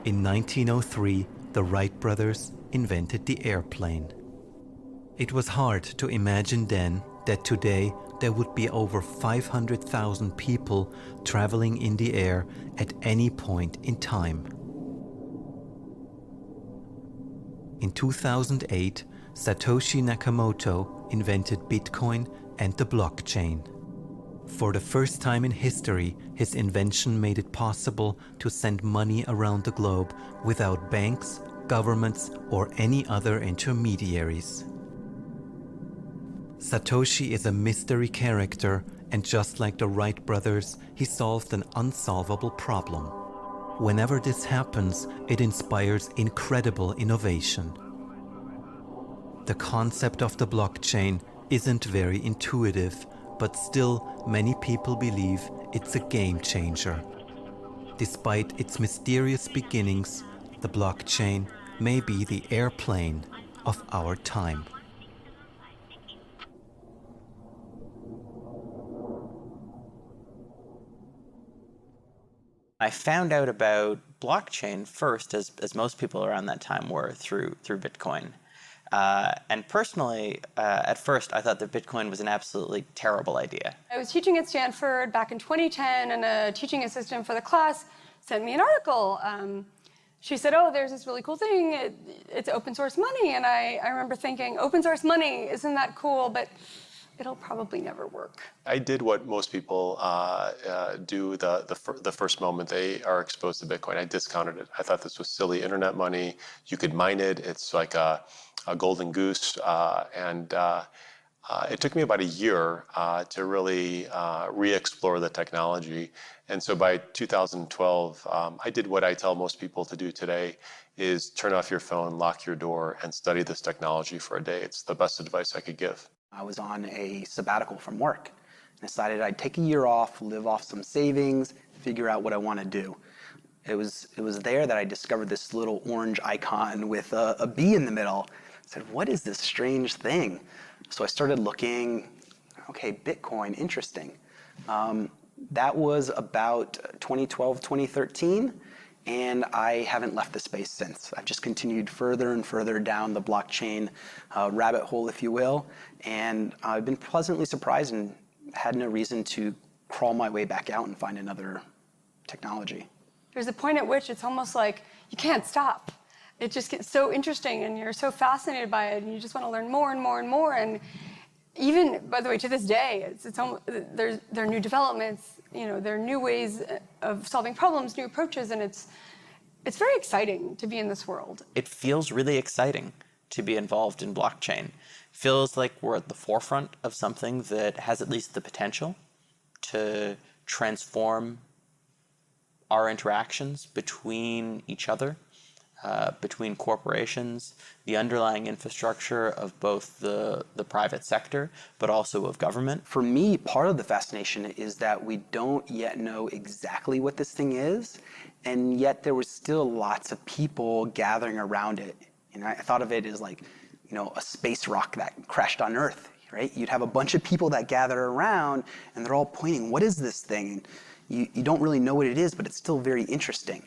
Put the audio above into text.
In 1903, the Wright brothers invented the airplane. It was hard to imagine then that today there would be over 500,000 people traveling in the air at any point in time. In 2008, Satoshi Nakamoto invented Bitcoin and the blockchain. For the first time in history, his invention made it possible to send money around the globe without banks, governments, or any other intermediaries. Satoshi is a mystery character, and just like the Wright brothers, he solved an unsolvable problem. Whenever this happens, it inspires incredible innovation. The concept of the blockchain isn't very intuitive, but still many people believe it's a game changer. Despite its mysterious beginnings, the blockchain may be the airplane of our time. I found out about blockchain first, as most people around that time were, through Bitcoin. And personally, at first, I thought that Bitcoin was an absolutely terrible idea. I was teaching at Stanford back in 2010, and a teaching assistant for the class sent me an article. She said, oh, there's this really cool thing. It's open source money. And I remember thinking, open source money, isn't that cool? But it'll probably never work. I did what most people do the first moment they are exposed to Bitcoin. I discounted it. I thought this was silly internet money. You could mine it. It's like a golden goose. It took me about a year to really re-explore the technology. And so by 2012, I did what I tell most people to do today, is turn off your phone, lock your door, and study this technology for a day. It's the best advice I could give. I was on a sabbatical from work and decided I'd take a year off, live off some savings, figure out what I want to do. It was there that I discovered this little orange icon with a bee in the middle. I said, what is this strange thing? So I started looking, okay, Bitcoin, interesting. That was about 2012, 2013. And I haven't left the space since. I've just continued further and further down the blockchain rabbit hole, if you will. And I've been pleasantly surprised and had no reason to crawl my way back out and find another technology. There's a point at which it's almost like you can't stop. It just gets so interesting, and you're so fascinated by it, and you just want to learn more and more and more. And even, by the way, to this day, there are new developments. There are new ways of solving problems, new approaches, and it's very exciting to be in this world. It feels really exciting to be involved in blockchain. Feels like we're at the forefront of something that has at least the potential to transform our interactions between each other, between corporations, the underlying infrastructure of both the private sector, but also of government. For me, part of the fascination is that we don't yet know exactly what this thing is, and yet there was still lots of people gathering around it. I thought of it as like, a space rock that crashed on Earth, right? You'd have a bunch of people that gather around, and they're all pointing, what is this thing? And you don't really know what it is, but it's still very interesting.